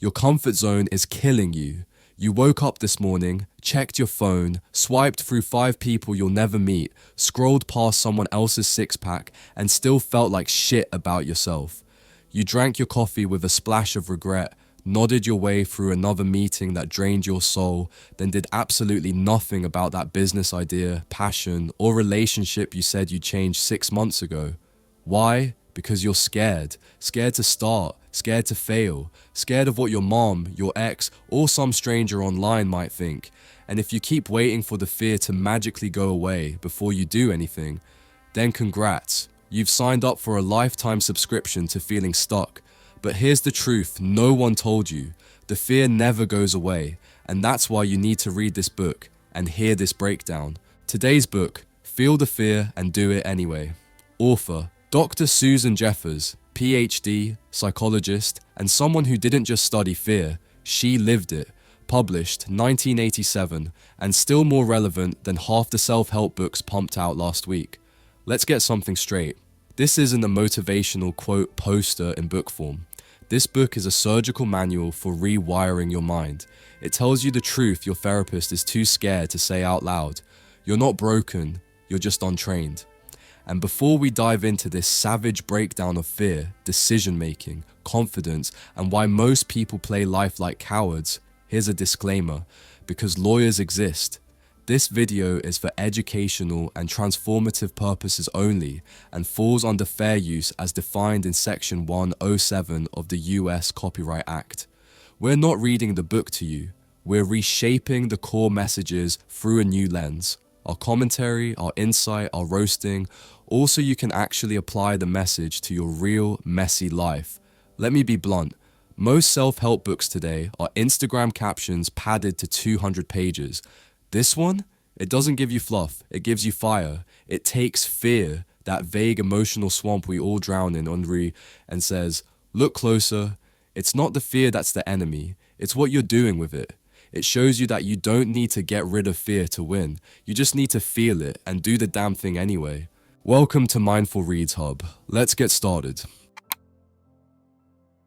Your comfort zone is killing you. You woke up this morning, checked your phone, swiped through 5 people you'll never meet, scrolled past someone else's six-pack, and still felt like shit about yourself. You drank your coffee with a splash of regret, nodded your way through another meeting that drained your soul, then did absolutely nothing about that business idea, passion, or relationship you said you changed 6 months ago. Why? Because you're scared. Scared to start, scared to fail, scared of what your mom, your ex, or some stranger online might think. And if you keep waiting for the fear to magically go away before you do anything, then congrats. You've signed up for a lifetime subscription to feeling stuck. But here's the truth no one told you. The fear never goes away, and that's why you need to read this book and hear this breakdown. Today's book, Feel the Fear and Do It Anyway. Author, Dr. Susan Jeffers, PhD, psychologist, and someone who didn't just study fear, she lived it. Published 1987, and still more relevant than half the self-help books pumped out last week. Let's get something straight. This isn't a motivational quote poster in book form. This book is a surgical manual for rewiring your mind. It tells you the truth your therapist is too scared to say out loud. You're not broken, you're just untrained. And before we dive into this savage breakdown of fear, decision-making, confidence, and why most people play life like cowards, here's a disclaimer, because lawyers exist. This video is for educational and transformative purposes only and falls under fair use as defined in Section 107 of the US Copyright Act. We're not reading the book to you, we're reshaping the core messages through a new lens. Our commentary, our insight, our roasting, also you can actually apply the message to your real, messy life. Let me be blunt. Most self-help books today are Instagram captions padded to 200 pages. This one, it doesn't give you fluff, it gives you fire. It takes fear, that vague emotional swamp we all drown in, and says, look closer. It's not the fear that's the enemy, it's what you're doing with it. It shows you that you don't need to get rid of fear to win. You just need to feel it and do the damn thing anyway. Welcome to Mindful Reads Hub. Let's get started.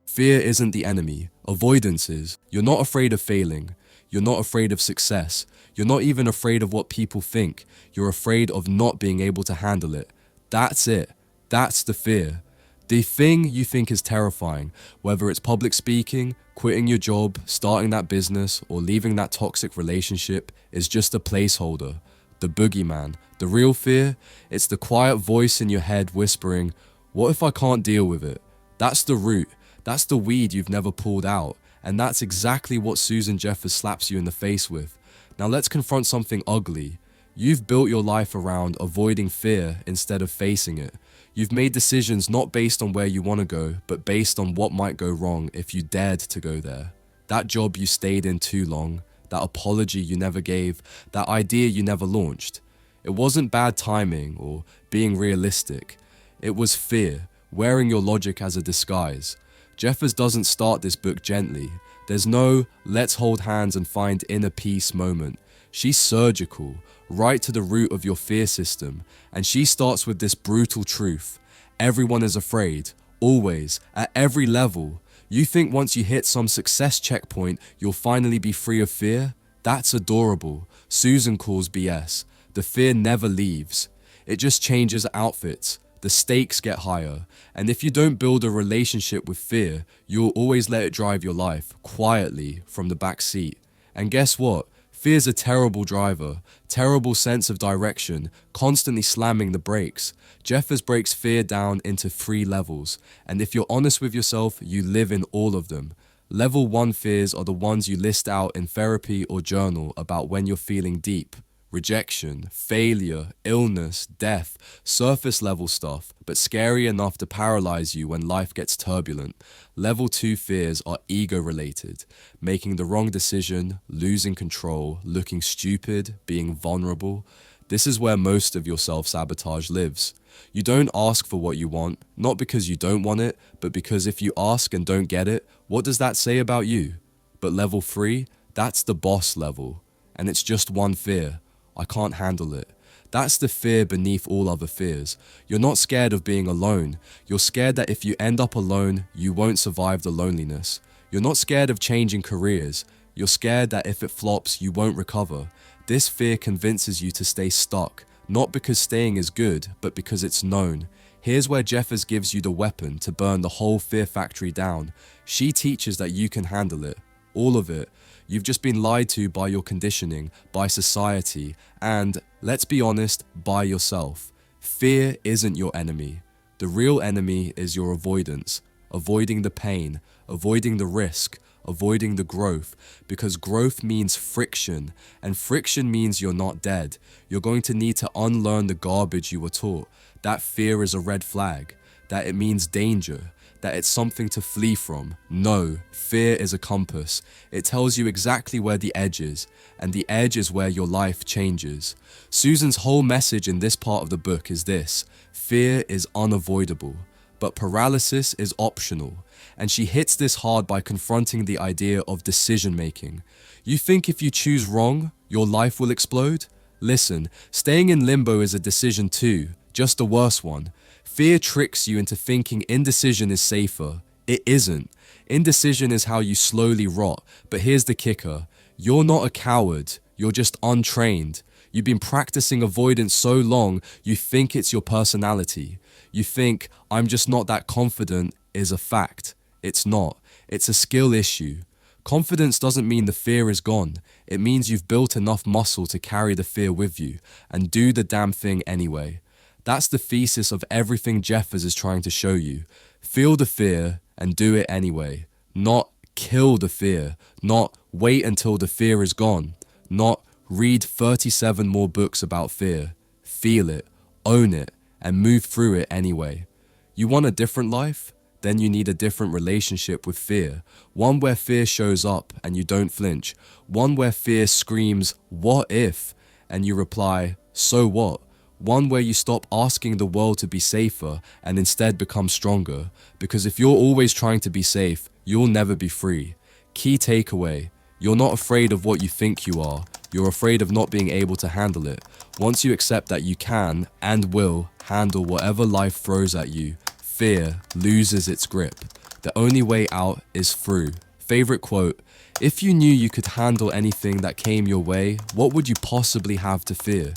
Fear isn't the enemy. Avoidance is. You're not afraid of failing. You're not afraid of success. You're not even afraid of what people think. You're afraid of not being able to handle it. That's it. That's the fear. The thing you think is terrifying, whether it's public speaking, quitting your job, starting that business, or leaving that toxic relationship, is just a placeholder. The boogeyman. The real fear? It's the quiet voice in your head whispering, what if I can't deal with it? That's the root. That's the weed you've never pulled out. And that's exactly what Susan Jeffers slaps you in the face with. Now let's confront something ugly. You've built your life around avoiding fear instead of facing it. You've made decisions not based on where you want to go, but based on what might go wrong if you dared to go there. That job you stayed in too long, that apology you never gave, that idea you never launched. It wasn't bad timing or being realistic. It was fear, wearing your logic as a disguise. Jeffers doesn't start this book gently. There's no let's hold hands and find inner peace moment. She's surgical, right to the root of your fear system, and she starts with this brutal truth. Everyone is afraid, always, at every level. You think once you hit some success checkpoint, you'll finally be free of fear? That's adorable. Susan calls BS. The fear never leaves. It just changes outfits. The stakes get higher, and if you don't build a relationship with fear, you'll always let it drive your life, quietly, from the back seat. And guess what? Fear's a terrible driver, terrible sense of direction, constantly slamming the brakes. Jeffers breaks fear down into 3 levels, and if you're honest with yourself, you live in all of them. Level 1 fears are the ones you list out in therapy or journal about when you're feeling deep. Rejection, failure, illness, death, surface level stuff, but scary enough to paralyze you when life gets turbulent. Level 2 fears are ego related, making the wrong decision, losing control, looking stupid, being vulnerable. This is where most of your self-sabotage lives. You don't ask for what you want, not because you don't want it, but because if you ask and don't get it, what does that say about you? But level 3, that's the boss level, and it's just one fear. I can't handle it. That's the fear beneath all other fears. You're not scared of being alone. You're scared that if you end up alone, you won't survive the loneliness. You're not scared of changing careers. You're scared that if it flops, you won't recover. This fear convinces you to stay stuck, not because staying is good, but because it's known. Here's where Jeffers gives you the weapon to burn the whole fear factory down. She teaches that you can handle it. All of it. You've just been lied to by your conditioning, by society, and, let's be honest, by yourself. Fear isn't your enemy. The real enemy is your avoidance. Avoiding the pain, avoiding the risk, avoiding the growth, because growth means friction, and friction means you're not dead. You're going to need to unlearn the garbage you were taught. That fear is a red flag, that it means danger, that it's something to flee from. No, fear is a compass. It tells you exactly where the edge is, and the edge is where your life changes. Susan's whole message in this part of the book is this: fear is unavoidable, but paralysis is optional. And she hits this hard by confronting the idea of decision making. You think if you choose wrong, your life will explode? Listen, staying in limbo is a decision too, just a worse one. Fear tricks you into thinking indecision is safer. It isn't. Indecision is how you slowly rot, but here's the kicker. You're not a coward, you're just untrained. You've been practicing avoidance so long, you think it's your personality. You think, I'm just not that confident, is a fact. It's not. It's a skill issue. Confidence doesn't mean the fear is gone. It means you've built enough muscle to carry the fear with you and do the damn thing anyway. That's the thesis of everything Jeffers is trying to show you. Feel the fear and do it anyway. Not kill the fear. Not wait until the fear is gone. Not read 37 more books about fear. Feel it, own it, and move through it anyway. You want a different life? Then you need a different relationship with fear. One where fear shows up and you don't flinch. One where fear screams, "What if?" and you reply, "So what?" One where you stop asking the world to be safer and instead become stronger. Because if you're always trying to be safe, you'll never be free. Key takeaway: you're not afraid of what you think you are. You're afraid of not being able to handle it. Once you accept that you can and will handle whatever life throws at you, fear loses its grip. The only way out is through. Favorite quote: if you knew you could handle anything that came your way, what would you possibly have to fear?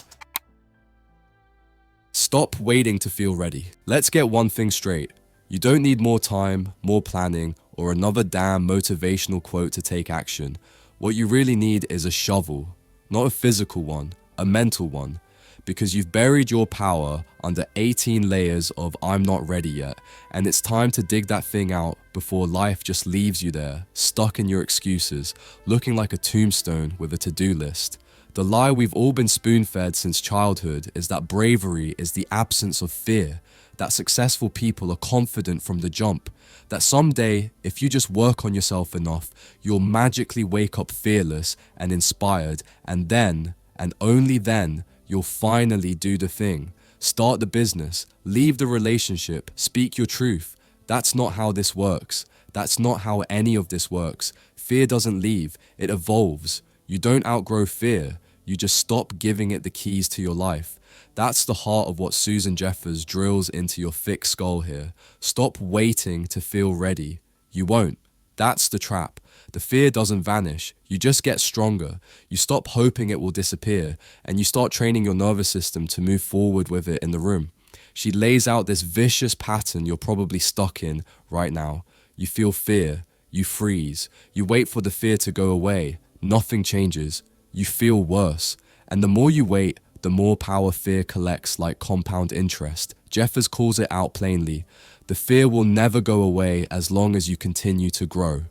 Stop waiting to feel ready. Let's get one thing straight. You don't need more time, more planning, or another damn motivational quote to take action. What you really need is a shovel. Not a physical one, a mental one. Because you've buried your power under 18 layers of "I'm not ready yet," and it's time to dig that thing out before life just leaves you there, stuck in your excuses, looking like a tombstone with a to-do list. The lie we've all been spoon-fed since childhood is that bravery is the absence of fear, that successful people are confident from the jump, that someday, if you just work on yourself enough, you'll magically wake up fearless and inspired, and then, and only then, you'll finally do the thing. Start the business, leave the relationship, speak your truth. That's not how this works. That's not how any of this works. Fear doesn't leave, it evolves. You don't outgrow fear. You just stop giving it the keys to your life. That's the heart of what Susan Jeffers drills into your thick skull here. Stop waiting to feel ready. You won't. That's the trap. The fear doesn't vanish. You just get stronger. You stop hoping it will disappear, and you start training your nervous system to move forward with it in the room. She lays out this vicious pattern you're probably stuck in right now. You feel fear. You freeze. You wait for the fear to go away. Nothing changes. You feel worse. And the more you wait, the more power fear collects like compound interest. Jeffers calls it out plainly. The fear will never go away as long as you continue to grow.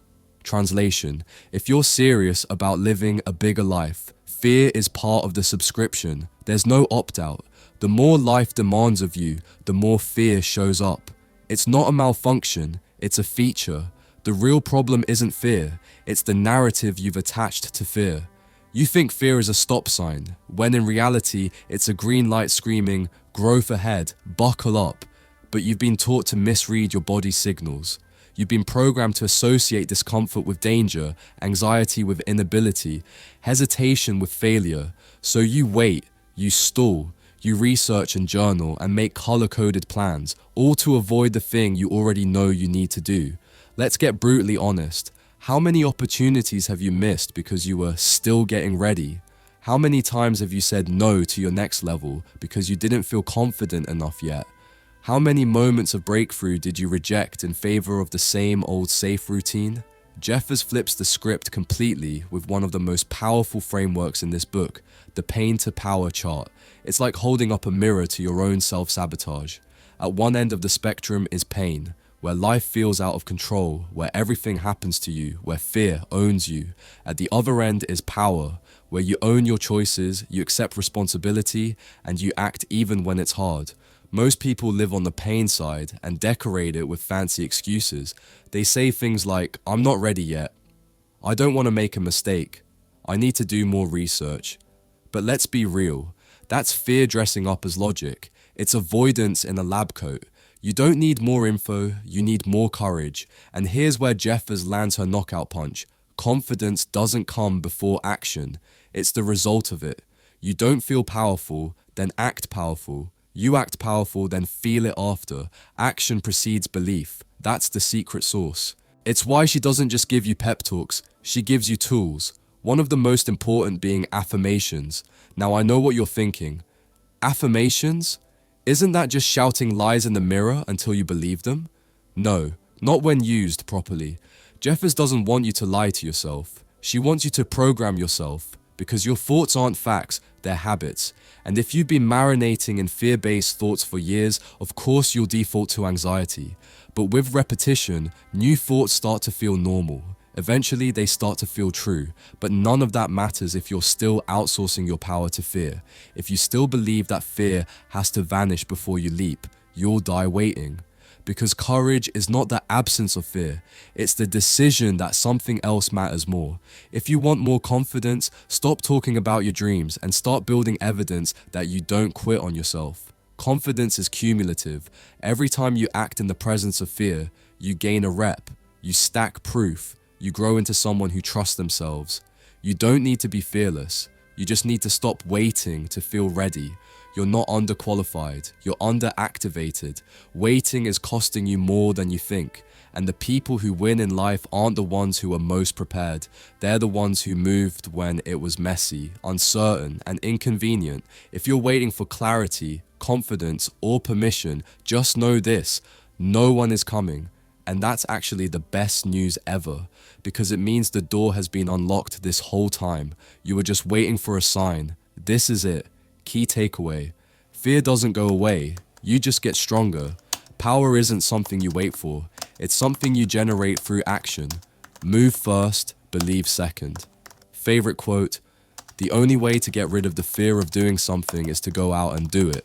Translation: if you're serious about living a bigger life, fear is part of the subscription. There's no opt-out. The more life demands of you, the more fear shows up. It's not a malfunction, it's a feature. The real problem isn't fear, it's the narrative you've attached to fear. You think fear is a stop sign, when in reality, it's a green light screaming, "Growth ahead, buckle up." But you've been taught to misread your body's signals. You've been programmed to associate discomfort with danger, anxiety with inability, hesitation with failure. So you wait, you stall, you research and journal and make color-coded plans, all to avoid the thing you already know you need to do. Let's get brutally honest. How many opportunities have you missed because you were still getting ready? How many times have you said no to your next level because you didn't feel confident enough yet? How many moments of breakthrough did you reject in favor of the same old safe routine? Jeffers flips the script completely with one of the most powerful frameworks in this book, the pain to power chart. It's like holding up a mirror to your own self-sabotage. At one end of the spectrum is pain, where life feels out of control, where everything happens to you, where fear owns you. At the other end is power, where you own your choices, you accept responsibility, and you act even when it's hard. Most people live on the pain side and decorate it with fancy excuses. They say things like, I'm not ready yet. I don't want to make a mistake. I need to do more research. But let's be real. That's fear dressing up as logic. It's avoidance in a lab coat. You don't need more info, you need more courage. And here's where Jeffers lands her knockout punch. Confidence doesn't come before action. It's the result of it. You don't feel powerful, then act powerful. You act powerful, then feel it after. Action precedes belief. That's the secret sauce. It's why she doesn't just give you pep talks, she gives you tools. One of the most important being affirmations. Now I know what you're thinking. Affirmations? Isn't that just shouting lies in the mirror until you believe them? No, not when used properly. Jeffers doesn't want you to lie to yourself. She wants you to program yourself, because your thoughts aren't facts, they're habits. And if you've been marinating in fear-based thoughts for years, of course you'll default to anxiety. But with repetition, new thoughts start to feel normal. Eventually they start to feel true, but none of that matters if you're still outsourcing your power to fear. If you still believe that fear has to vanish before you leap, you'll die waiting. Because courage is not the absence of fear, it's the decision that something else matters more. If you want more confidence, stop talking about your dreams and start building evidence that you don't quit on yourself. Confidence is cumulative. Every time you act in the presence of fear, you gain a rep, you stack proof, you grow into someone who trusts themselves. You don't need to be fearless, you just need to stop waiting to feel ready. You're not underqualified, you're underactivated. Waiting is costing you more than you think. And the people who win in life aren't the ones who are most prepared. They're the ones who moved when it was messy, uncertain, and inconvenient. If you're waiting for clarity, confidence, or permission, just know this: no one is coming. And that's actually the best news ever, because it means the door has been unlocked this whole time. You were just waiting for a sign. This is it. Key takeaway. Fear doesn't go away, you just get stronger. Power isn't something you wait for, it's something you generate through action. Move first, believe second. Favorite quote: the only way to get rid of the fear of doing something is to go out and do it.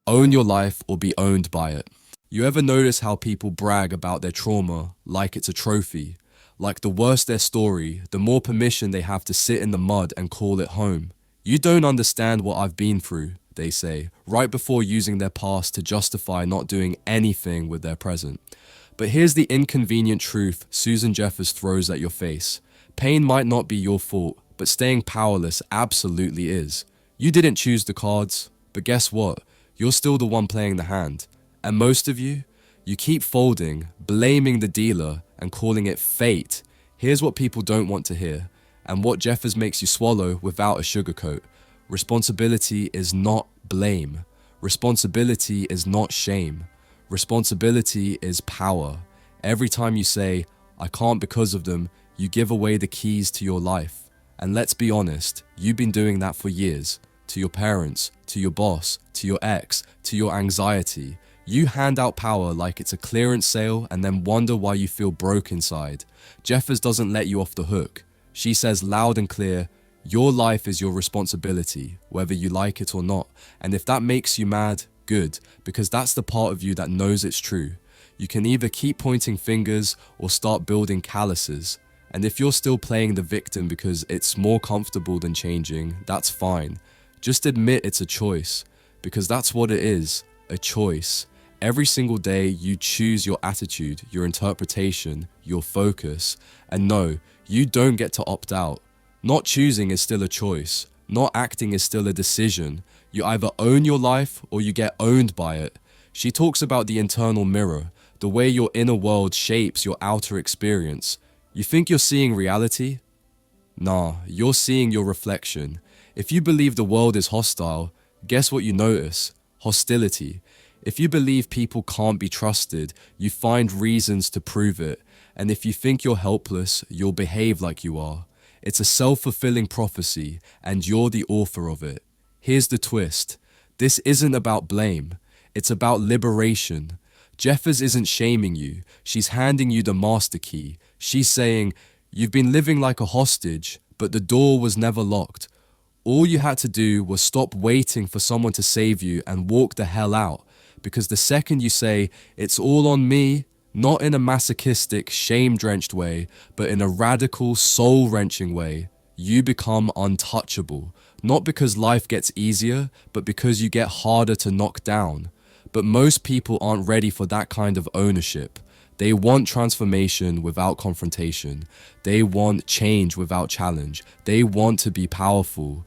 Own your life or be owned by it. You ever notice how people brag about their trauma like it's a trophy? Like the worse their story, the more permission they have to sit in the mud and call it home. You don't understand what I've been through, they say, right before using their past to justify not doing anything with their present. But here's the inconvenient truth Susan Jeffers throws at your face. Pain might not be your fault, but staying powerless absolutely is. You didn't choose the cards, but guess what? You're still the one playing the hand. And most of you keep folding, blaming the dealer, and calling it fate. Here's what people don't want to hear, and what Jeffers makes you swallow without a sugarcoat. Responsibility is not blame. Responsibility is not shame. Responsibility is power. Every time you say, I can't because of them, you give away the keys to your life. And let's be honest, you've been doing that for years. To your parents, to your boss, to your ex, to your anxiety. You hand out power like it's a clearance sale and then wonder why you feel broke inside. Jeffers doesn't let you off the hook. She says loud and clear, your life is your responsibility, whether you like it or not. And if that makes you mad, good, because that's the part of you that knows it's true. You can either keep pointing fingers or start building calluses. And if you're still playing the victim because it's more comfortable than changing, that's fine. Just admit it's a choice, because that's what it is, a choice. Every single day you choose your attitude, your interpretation, your focus. And no, you don't get to opt out. Not choosing is still a choice. Not acting is still a decision. You either own your life or you get owned by it. She talks about the internal mirror, the way your inner world shapes your outer experience. You think you're seeing reality? Nah, you're seeing your reflection. If you believe the world is hostile, guess what you notice? Hostility. If you believe people can't be trusted, you find reasons to prove it. And if you think you're helpless, you'll behave like you are. It's a self-fulfilling prophecy, and you're the author of it. Here's the twist. This isn't about blame. It's about liberation. Jeffers isn't shaming you. She's handing you the master key. She's saying, you've been living like a hostage, but the door was never locked. All you had to do was stop waiting for someone to save you and walk the hell out. Because the second you say, it's all on me, not in a masochistic, shame-drenched way, but in a radical, soul-wrenching way, you become untouchable. Not because life gets easier, but because you get harder to knock down. But most people aren't ready for that kind of ownership. They want transformation without confrontation. They want change without challenge. They want to be powerful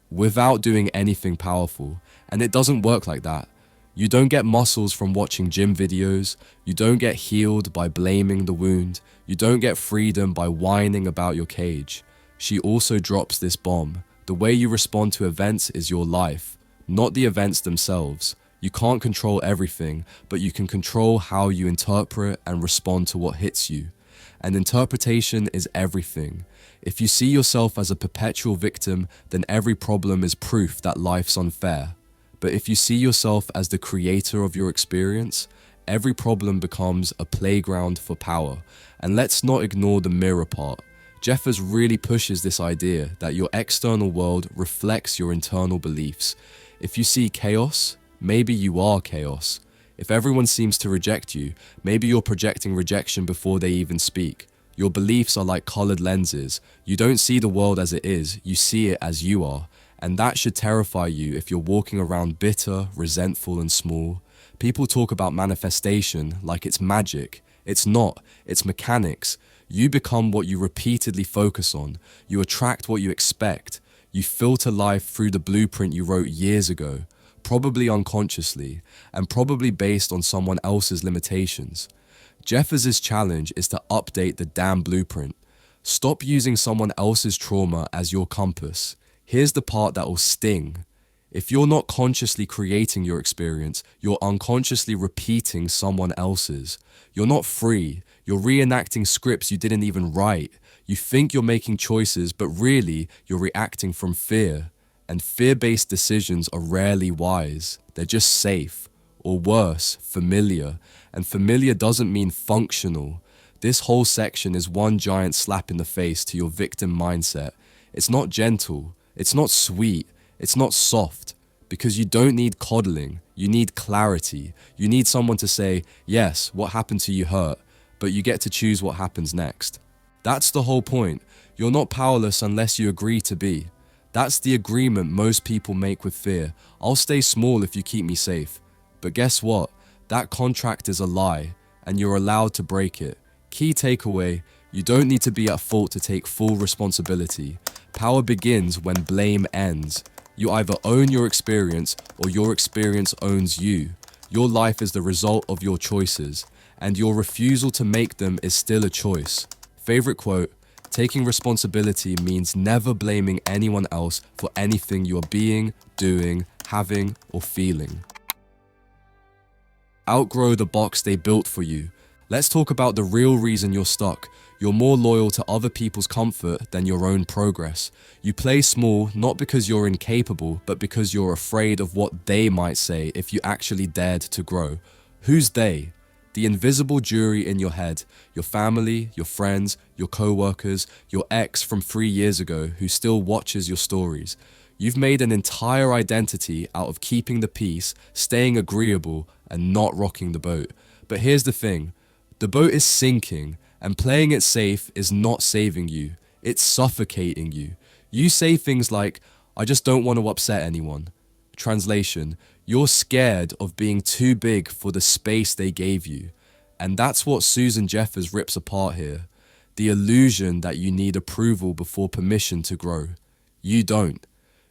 without doing anything powerful. And it doesn't work like that. You don't get muscles from watching gym videos. You don't get healed by blaming the wound. You don't get freedom by whining about your cage. She also drops this bomb. The way you respond to events is your life, not the events themselves. You can't control everything, but you can control how you interpret and respond to what hits you. And interpretation is everything. If you see yourself as a perpetual victim, then every problem is proof that life's unfair. But if you see yourself as the creator of your experience, every problem becomes a playground for power. And let's not ignore the mirror part. Jeffers really pushes this idea that your external world reflects your internal beliefs. If you see chaos, maybe you are chaos. If everyone seems to reject you, maybe you're projecting rejection before they even speak. Your beliefs are like colored lenses. You don't see the world as it is, you see it as you are. And that should terrify you if you're walking around bitter, resentful, and small. People talk about manifestation like it's magic. It's not, it's mechanics. You become what you repeatedly focus on. You attract what you expect. You filter life through the blueprint you wrote years ago, probably unconsciously, and probably based on someone else's limitations. Jeffers' challenge is to update the damn blueprint. Stop using someone else's trauma as your compass. Here's the part that will sting. If you're not consciously creating your experience, you're unconsciously repeating someone else's. You're not free. You're reenacting scripts you didn't even write. You think you're making choices, but really you're reacting from fear. And fear-based decisions are rarely wise. They're just safe. Or worse, familiar. And familiar doesn't mean functional. This whole section is one giant slap in the face to your victim mindset. It's not gentle. It's not sweet. It's not soft. Because you don't need coddling. You need clarity. You need someone to say, yes, what happened to you hurt, but you get to choose what happens next. That's the whole point. You're not powerless unless you agree to be. That's the agreement most people make with fear. I'll stay small if you keep me safe. But guess what? That contract is a lie, and you're allowed to break it. Key takeaway, you don't need to be at fault to take full responsibility. Power begins when blame ends. You either own your experience or your experience owns you. Your life is the result of your choices, and your refusal to make them is still a choice. Favorite quote, taking responsibility means never blaming anyone else for anything you're being, doing, having, or feeling. Outgrow the box they built for you. Let's talk about the real reason you're stuck. You're more loyal to other people's comfort than your own progress. You play small not because you're incapable, but because you're afraid of what they might say if you actually dared to grow. Who's they? The invisible jury in your head, your family, your friends, your co-workers, your ex from 3 years ago who still watches your stories. You've made an entire identity out of keeping the peace, staying agreeable, and not rocking the boat. But here's the thing, the boat is sinking, and playing it safe is not saving you, it's suffocating you. You say things like, I just don't want to upset anyone. Translation, you're scared of being too big for the space they gave you. And that's what Susan Jeffers rips apart here. The illusion that you need approval before permission to grow. You don't.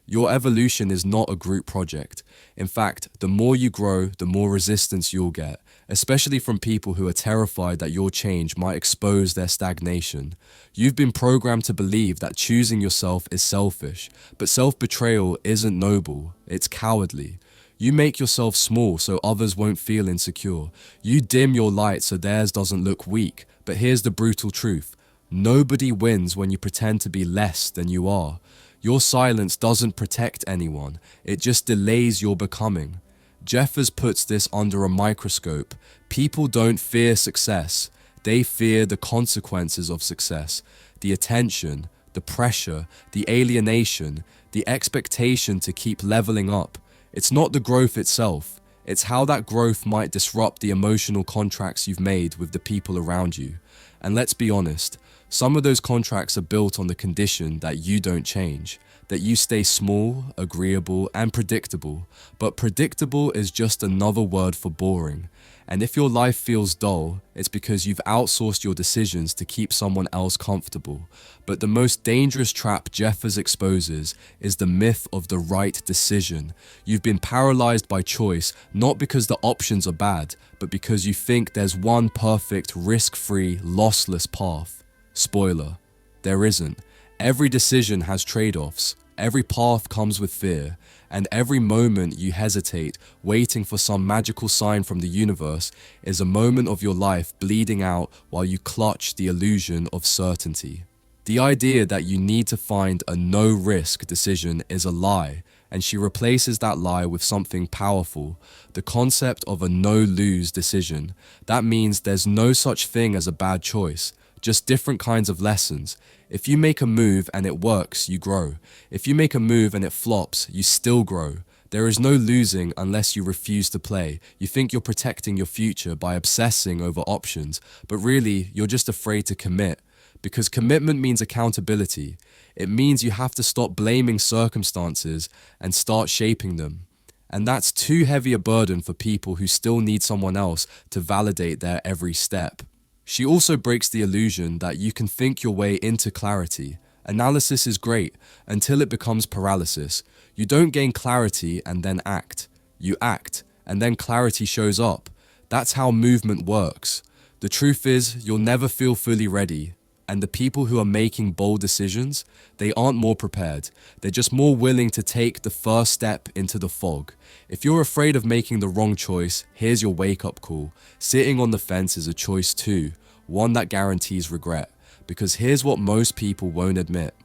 Your evolution is not a group project. In fact, the more you grow, the more resistance you'll get. especially from people who are terrified that your change might expose their stagnation. You've been programmed to believe that choosing yourself is selfish, but self-betrayal isn't noble, it's cowardly. You make yourself small so others won't feel insecure. You dim your light so theirs doesn't look weak. But here's the brutal truth. Nobody wins when you pretend to be less than you are. Your silence doesn't protect anyone. It just delays your becoming. Jeffers puts this under a microscope. People don't fear success. They fear the consequences of success. The attention, the pressure, the alienation, the expectation to keep leveling up. It's not the growth itself. It's how that growth might disrupt the emotional contracts you've made with the people around you. And let's be honest, some of those contracts are built on the condition that you don't change, that you stay small, agreeable, and predictable. But predictable is just another word for boring. And if your life feels dull, it's because you've outsourced your decisions to keep someone else comfortable. But the most dangerous trap Jeffers exposes is the myth of the right decision. You've been paralyzed by choice, not because the options are bad, but because you think there's one perfect, risk-free, lossless path. Spoiler, there isn't. Every decision has trade-offs. Every path comes with fear, and every moment you hesitate, waiting for some magical sign from the universe, is a moment of your life bleeding out while you clutch the illusion of certainty. The idea that you need to find a no-risk decision is a lie, and she replaces that lie with something powerful, the concept of a no-lose decision. That means there's no such thing as a bad choice, just different kinds of lessons. If you make a move and it works, you grow. If you make a move and it flops, you still grow. There is no losing unless you refuse to play. You think you're protecting your future by obsessing over options, but really, you're just afraid to commit. Because commitment means accountability. It means you have to stop blaming circumstances and start shaping them. And that's too heavy a burden for people who still need someone else to validate their every step. She also breaks the illusion that you can think your way into clarity. Analysis is great until it becomes paralysis. You don't gain clarity and then act. You act and then clarity shows up. That's how movement works. The truth is, you'll never feel fully ready. And the people who are making bold decisions, they aren't more prepared. They're just more willing to take the first step into the fog. If you're afraid of making the wrong choice, here's your wake-up call. Sitting on the fence is a choice too, one that guarantees regret. Because here's what most people won't admit.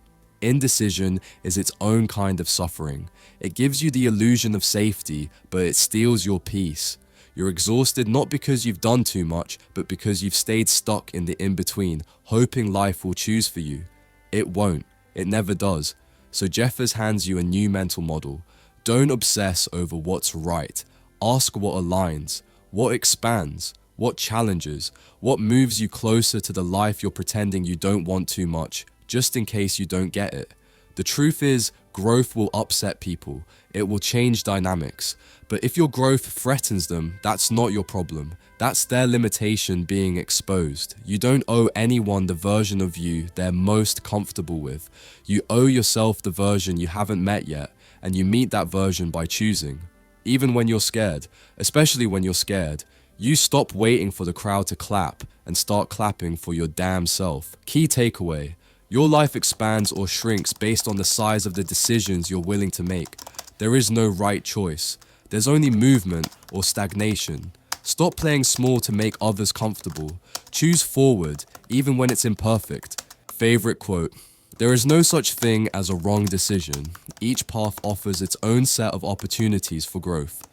Indecision is its own kind of suffering. It gives you the illusion of safety, but it steals your peace. You're exhausted not because you've done too much, but because you've stayed stuck in the in-between, hoping life will choose for you. It won't. It never does. So Jeffers hands you a new mental model. Don't obsess over what's right. Ask what aligns, what expands, what challenges, what moves you closer to the life you're pretending you don't want too much, just in case you don't get it. The truth is, growth will upset people. It will change dynamics. But if your growth threatens them, that's not your problem. That's their limitation being exposed. You don't owe anyone the version of you they're most comfortable with. You owe yourself the version you haven't met yet, and you meet that version by choosing. Even when you're scared, especially when you're scared, you stop waiting for the crowd to clap and start clapping for your damn self. Key takeaway. Your life expands or shrinks based on the size of the decisions you're willing to make. There is no right choice. There's only movement or stagnation. Stop playing small to make others comfortable. Choose forward, even when it's imperfect. Favorite quote. There is no such thing as a wrong decision. Each path offers its own set of opportunities for growth.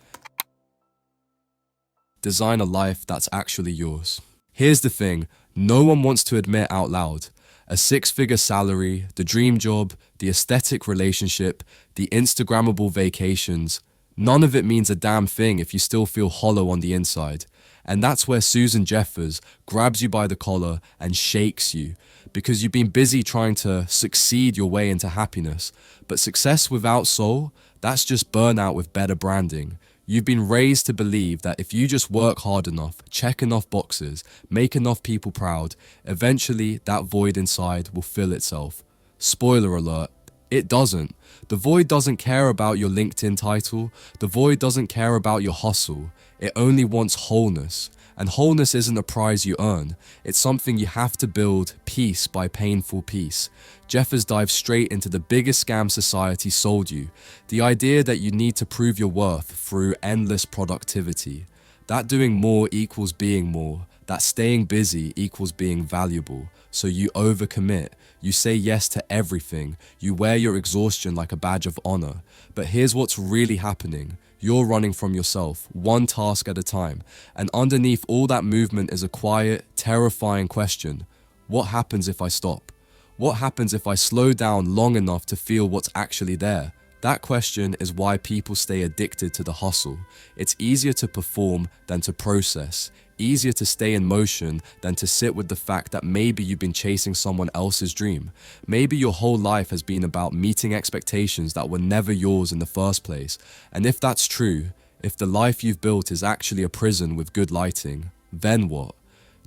Design a life that's actually yours. Here's the thing, no one wants to admit out loud. A six-figure salary, the dream job, the aesthetic relationship, the Instagrammable vacations. None of it means a damn thing if you still feel hollow on the inside. And that's where Susan Jeffers grabs you by the collar and shakes you, because you've been busy trying to succeed your way into happiness. But success without soul, that's just burnout with better branding. You've been raised to believe that if you just work hard enough, check enough boxes, make enough people proud, eventually that void inside will fill itself. Spoiler alert, it doesn't. The void doesn't care about your LinkedIn title. The void doesn't care about your hustle. It only wants wholeness. And wholeness isn't a prize you earn, it's something you have to build piece by painful piece. Jeff has dived straight into the biggest scam society sold you, the idea that you need to prove your worth through endless productivity. That doing more equals being more, that staying busy equals being valuable. So you overcommit, you say yes to everything, you wear your exhaustion like a badge of honor. But here's what's really happening. You're running from yourself, one task at a time, and underneath all that movement is a quiet, terrifying question. What happens if I stop? What happens if I slow down long enough to feel what's actually there? That question is why people stay addicted to the hustle. It's easier to perform than to process, easier to stay in motion than to sit with the fact that maybe you've been chasing someone else's dream. Maybe your whole life has been about meeting expectations that were never yours in the first place. And if that's true, if the life you've built is actually a prison with good lighting, then what?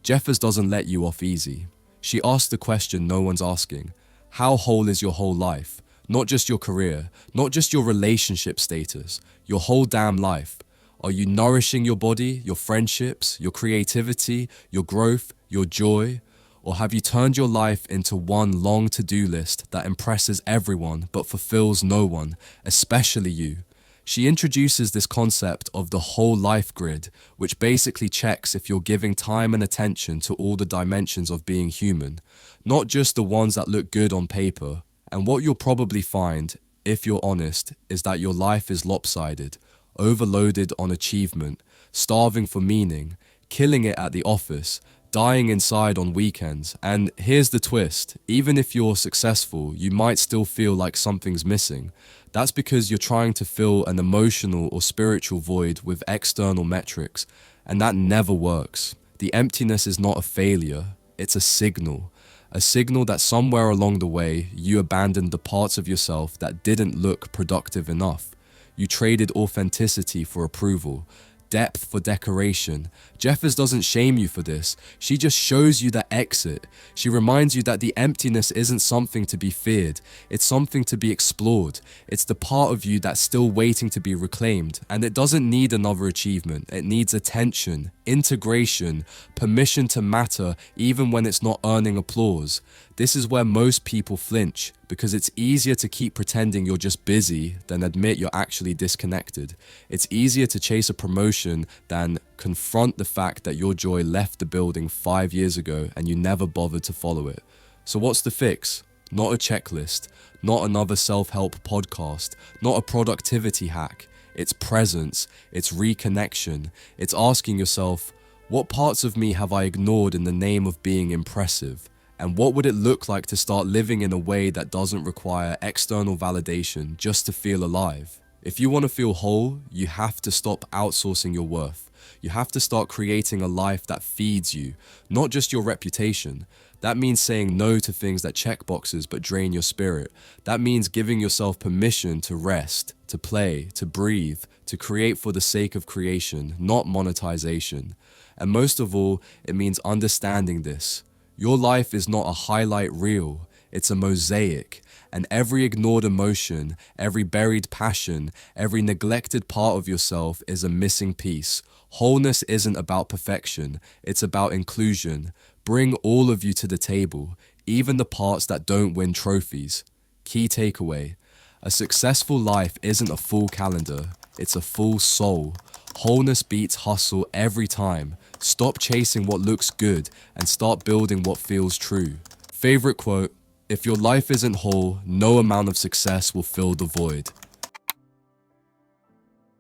Jeffers doesn't let you off easy. She asks the question no one's asking. How whole is your whole life? Not just your career, not just your relationship status, your whole damn life. Are you nourishing your body, your friendships, your creativity, your growth, your joy? Or have you turned your life into one long to-do list that impresses everyone but fulfills no one, especially you? She introduces this concept of the whole life grid, which basically checks if you're giving time and attention to all the dimensions of being human, not just the ones that look good on paper. And what you'll probably find, if you're honest, is that your life is lopsided, overloaded on achievement, starving for meaning, killing it at the office, dying inside on weekends. And here's the twist, even if you're successful, you might still feel like something's missing. That's because you're trying to fill an emotional or spiritual void with external metrics, and that never works. The emptiness is not a failure, it's a signal. A signal that somewhere along the way, you abandoned the parts of yourself that didn't look productive enough. You traded authenticity for approval, depth for decoration. Jeffers doesn't shame you for this. She just shows you the exit. She reminds you that the emptiness isn't something to be feared. It's something to be explored. It's the part of you that's still waiting to be reclaimed. And it doesn't need another achievement. It needs attention, integration, permission to matter even when it's not earning applause. This is where most people flinch, because it's easier to keep pretending you're just busy than admit you're actually disconnected. It's easier to chase a promotion than confront the fact that your joy left the building 5 years ago and you never bothered to follow it. So what's the fix? Not a checklist, not another self-help podcast, not a productivity hack. It's presence, it's reconnection, it's asking yourself, what parts of me have I ignored in the name of being impressive? And what would it look like to start living in a way that doesn't require external validation just to feel alive? If you want to feel whole, you have to stop outsourcing your worth. You have to start creating a life that feeds you, not just your reputation. That means saying no to things that check boxes but drain your spirit. That means giving yourself permission to rest, to play, to breathe, to create for the sake of creation, not monetization. And most of all, it means understanding this. Your life is not a highlight reel, it's a mosaic. And every ignored emotion, every buried passion, every neglected part of yourself is a missing piece. Wholeness isn't about perfection, it's about inclusion. Bring all of you to the table, even the parts that don't win trophies. Key takeaway: a successful life isn't a full calendar, it's a full soul. Wholeness beats hustle every time. Stop chasing what looks good and start building what feels true. Favorite quote: if your life isn't whole, no amount of success will fill the void.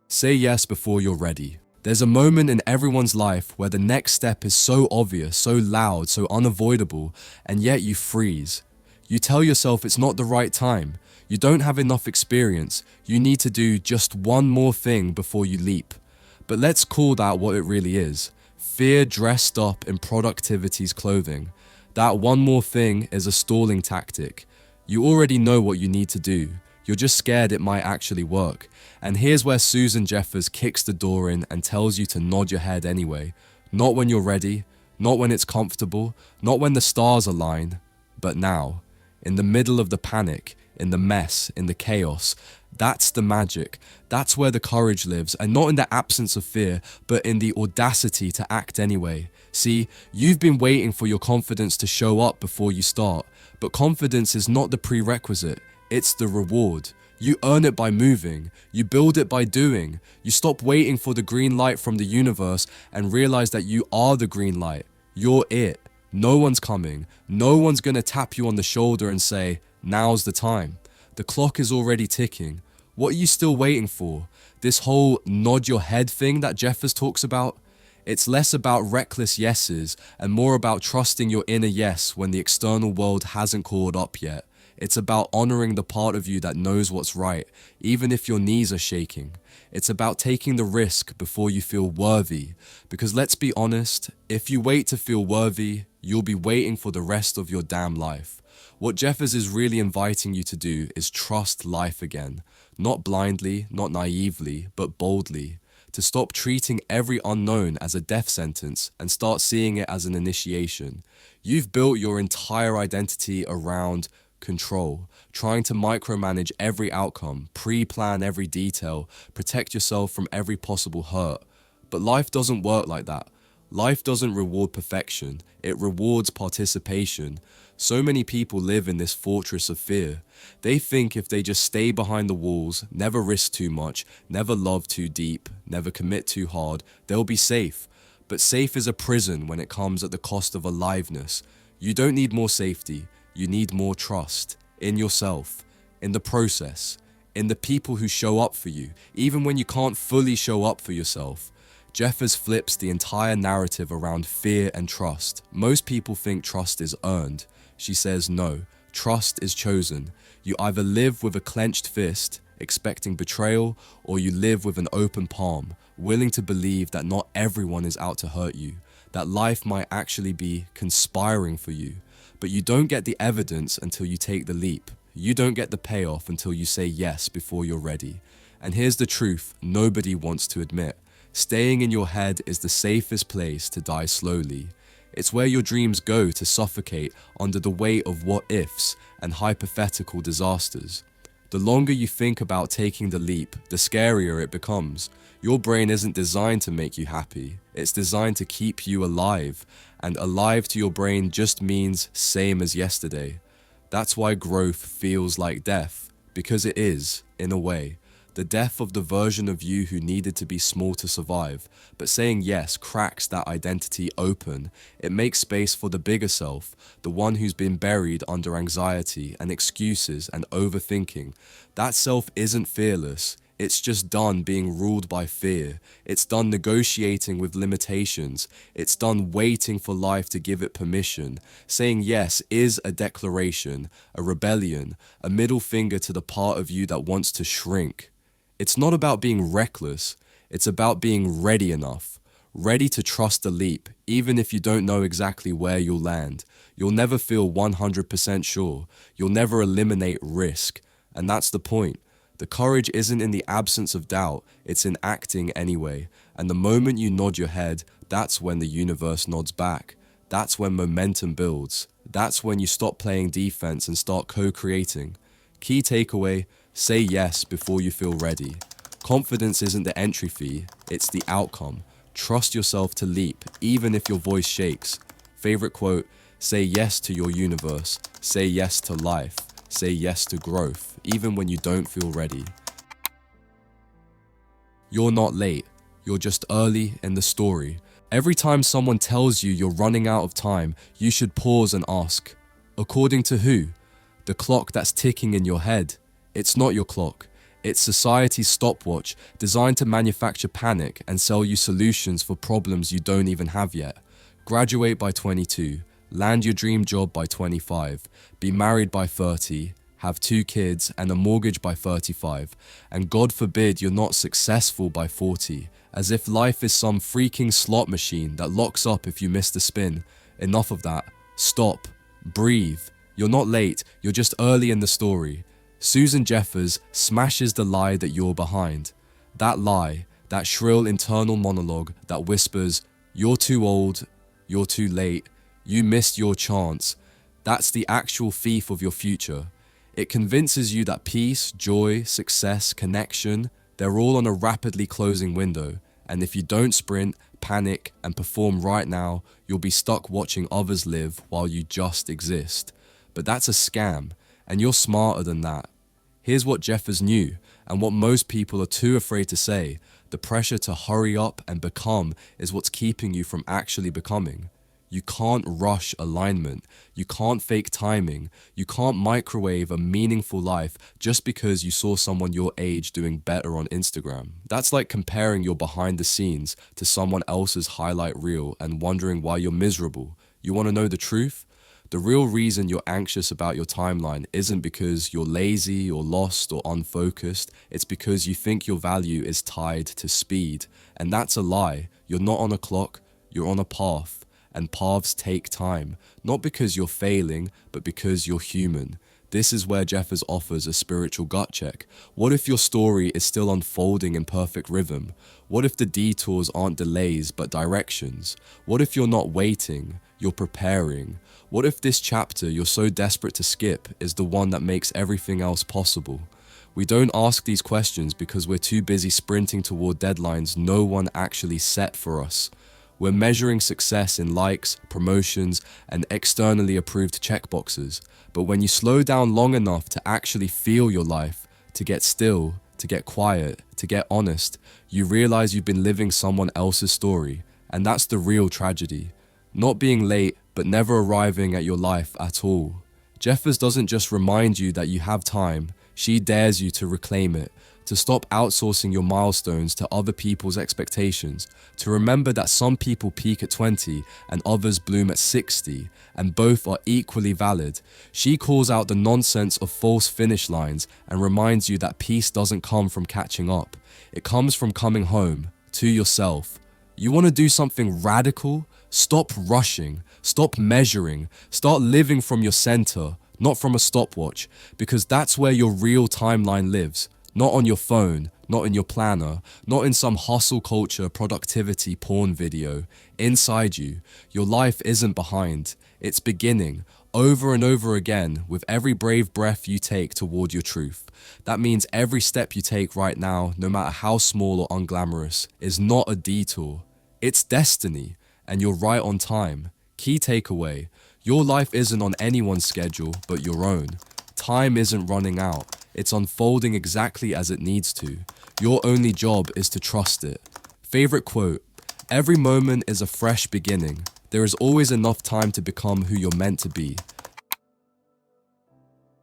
Say yes before you're ready. There's a moment in everyone's life where the next step is so obvious, so loud, so unavoidable, and yet you freeze. You tell yourself it's not the right time. You don't have enough experience. You need to do just one more thing before you leap. But let's call that what it really is. Fear dressed up in productivity's clothing. That one more thing is a stalling tactic. You already know what you need to do. You're just scared it might actually work. And here's where Susan Jeffers kicks the door in and tells you to nod your head anyway. Not when you're ready, not when it's comfortable, not when the stars align, but now. In the middle of the panic, in the mess, in the chaos. That's the magic. That's where the courage lives, and not in the absence of fear, but in the audacity to act anyway. See, you've been waiting for your confidence to show up before you start, but confidence is not the prerequisite, it's the reward. You earn it by moving, you build it by doing. You stop waiting for the green light from the universe and realize that you are the green light. You're it. No one's coming. No one's gonna tap you on the shoulder and say, now's the time. The clock is already ticking. What are you still waiting for? This whole nod your head thing that Jeffers talks about? It's less about reckless yeses and more about trusting your inner yes when the external world hasn't caught up yet. It's about honoring the part of you that knows what's right, even if your knees are shaking. It's about taking the risk before you feel worthy. Because let's be honest, if you wait to feel worthy, you'll be waiting for the rest of your damn life. What Jeffers is really inviting you to do is trust life again. Not blindly, not naively, but boldly. To stop treating every unknown as a death sentence and start seeing it as an initiation. You've built your entire identity around control, trying to micromanage every outcome, pre-plan every detail, protect yourself from every possible hurt. But life doesn't work like that. Life doesn't reward perfection, it rewards participation. So many people live in this fortress of fear. They think if they just stay behind the walls, never risk too much, never love too deep, never commit too hard, they'll be safe. But safe is a prison when it comes at the cost of aliveness. You don't need more safety. You need more trust in yourself, in the process, in the people who show up for you, even when you can't fully show up for yourself. Jeffers flips the entire narrative around fear and trust. Most people think trust is earned. She says no, trust is chosen. You either live with a clenched fist, expecting betrayal, or you live with an open palm, willing to believe that not everyone is out to hurt you, that life might actually be conspiring for you. But you don't get the evidence until you take the leap. You don't get the payoff until you say yes before you're ready. And here's the truth nobody wants to admit. Staying in your head is the safest place to die slowly. It's where your dreams go to suffocate under the weight of what-ifs and hypothetical disasters. The longer you think about taking the leap, the scarier it becomes. Your brain isn't designed to make you happy. It's designed to keep you alive. And alive to your brain just means same as yesterday. That's why growth feels like death. Because it is, in a way. The death of the version of you who needed to be small to survive. But saying yes cracks that identity open. It makes space for the bigger self, the one who's been buried under anxiety and excuses and overthinking. That self isn't fearless. It's just done being ruled by fear. It's done negotiating with limitations. It's done waiting for life to give it permission. Saying yes is a declaration, a rebellion, a middle finger to the part of you that wants to shrink. It's not about being reckless. It's about being ready enough. Ready to trust the leap, even if you don't know exactly where you'll land. You'll never feel 100% sure. You'll never eliminate risk. And that's the point. The courage isn't in the absence of doubt, it's in acting anyway. And the moment you nod your head, that's when the universe nods back. That's when momentum builds. That's when you stop playing defense and start co-creating. Key takeaway, say yes before you feel ready. Confidence isn't the entry fee, it's the outcome. Trust yourself to leap, even if your voice shakes. Favorite quote, say yes to your universe, say yes to life. Say yes to growth, even when you don't feel ready. You're not late, you're just early in the story. Every time someone tells you you're running out of time, you should pause and ask, according to who? The clock that's ticking in your head. It's not your clock. It's society's stopwatch designed to manufacture panic and sell you solutions for problems you don't even have yet. Graduate by 22. Land your dream job by 25, be married by 30, have 2 kids and a mortgage by 35, and God forbid you're not successful by 40, as if life is some freaking slot machine that locks up if you miss the spin. Enough of that. Stop. Breathe. You're not late, you're just early in the story. Susan Jeffers smashes the lie that you're behind. That lie, that shrill internal monologue that whispers, you're too old, you're too late, you missed your chance. That's the actual thief of your future. It convinces you that peace, joy, success, connection, they're all on a rapidly closing window. And if you don't sprint, panic, and perform right now, you'll be stuck watching others live while you just exist. But that's a scam, and you're smarter than that. Here's what Jeffers knew, and what most people are too afraid to say. The pressure to hurry up and become is what's keeping you from actually becoming. You can't rush alignment. You can't fake timing. You can't microwave a meaningful life just because you saw someone your age doing better on Instagram. That's like comparing your behind the scenes to someone else's highlight reel and wondering why you're miserable. You want to know the truth? The real reason you're anxious about your timeline isn't because you're lazy or lost or unfocused. It's because you think your value is tied to speed. And that's a lie. You're not on a clock, you're on a path. And paths take time, not because you're failing, but because you're human. This is where Jeffers offers a spiritual gut check. What if your story is still unfolding in perfect rhythm? What if the detours aren't delays, but directions? What if you're not waiting, you're preparing? What if this chapter you're so desperate to skip is the one that makes everything else possible? We don't ask these questions because we're too busy sprinting toward deadlines no one actually set for us. We're measuring success in likes, promotions, and externally approved checkboxes. But when you slow down long enough to actually feel your life, to get still, to get quiet, to get honest, you realize you've been living someone else's story. And that's the real tragedy. Not being late, but never arriving at your life at all. Jeffers doesn't just remind you that you have time, she dares you to reclaim it. To stop outsourcing your milestones to other people's expectations, to remember that some people peak at 20 and others bloom at 60, and both are equally valid. She calls out the nonsense of false finish lines and reminds you that peace doesn't come from catching up. It comes from coming home, to yourself. You want to do something radical? Stop rushing, stop measuring, start living from your center, not from a stopwatch, because that's where your real timeline lives. Not on your phone, not in your planner, not in some hustle culture productivity porn video. Inside you, your life isn't behind, it's beginning, over and over again with every brave breath you take toward your truth. That means every step you take right now, no matter how small or unglamorous, is not a detour. It's destiny, and you're right on time. Key takeaway, your life isn't on anyone's schedule but your own. Time isn't running out. It's unfolding exactly as it needs to. Your only job is to trust it. Favorite quote, every moment is a fresh beginning. There is always enough time to become who you're meant to be.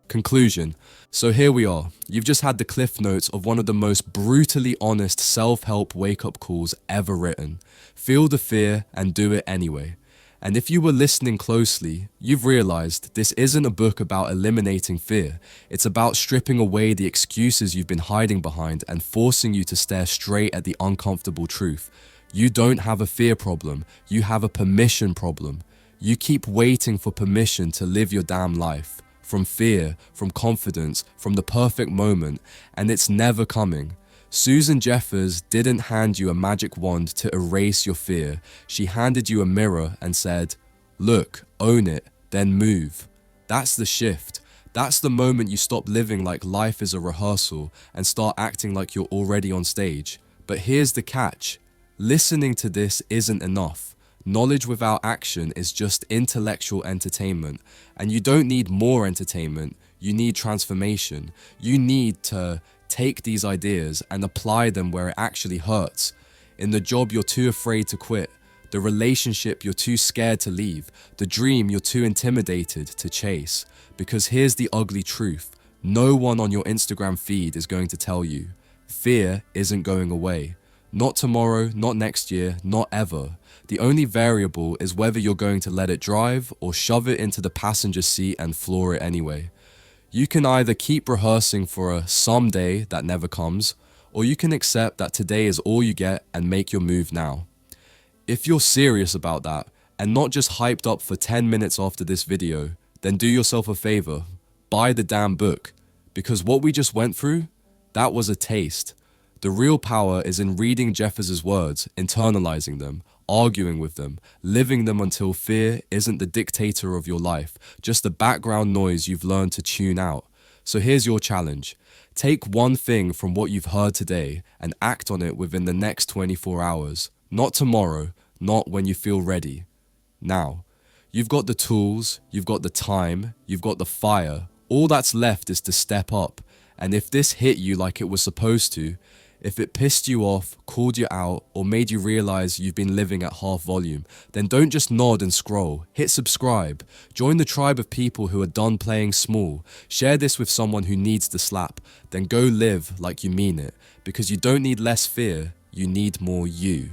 Conclusion. So here we are. You've just had the cliff notes of one of the most brutally honest self-help wake-up calls ever written. Feel the fear and do it anyway. And if you were listening closely, you've realized this isn't a book about eliminating fear. It's about stripping away the excuses you've been hiding behind and forcing you to stare straight at the uncomfortable truth. You don't have a fear problem. You have a permission problem. You keep waiting for permission to live your damn life. From fear, from confidence, from the perfect moment, and it's never coming. Susan Jeffers didn't hand you a magic wand to erase your fear. She handed you a mirror and said, look, own it, then move. That's the shift. That's the moment you stop living like life is a rehearsal and start acting like you're already on stage. But here's the catch. Listening to this isn't enough. Knowledge without action is just intellectual entertainment. And you don't need more entertainment. You need transformation. You need to take these ideas and apply them where it actually hurts. In the job you're too afraid to quit, the relationship you're too scared to leave, the dream you're too intimidated to chase. Because here's the ugly truth. No one on your Instagram feed is going to tell you. Fear isn't going away. Not tomorrow, not next year, not ever. The only variable is whether you're going to let it drive or shove it into the passenger seat and floor it anyway. You can either keep rehearsing for a someday that never comes, or you can accept that today is all you get and make your move now. If you're serious about that, and not just hyped up for 10 minutes after this video, then do yourself a favor, buy the damn book. Because what we just went through, that was a taste. The real power is in reading Jeffers' words, internalizing them, arguing with them, living them until fear isn't the dictator of your life, just the background noise you've learned to tune out. So here's your challenge. Take one thing from what you've heard today and act on it within the next 24 hours. Not tomorrow, not when you feel ready. Now. You've got the tools, you've got the time, you've got the fire. All that's left is to step up. And if this hit you like it was supposed to, if it pissed you off, called you out, or made you realize you've been living at half volume, then don't just nod and scroll. Hit subscribe. Join the tribe of people who are done playing small. Share this with someone who needs the slap. Then go live like you mean it. Because you don't need less fear, you need more you.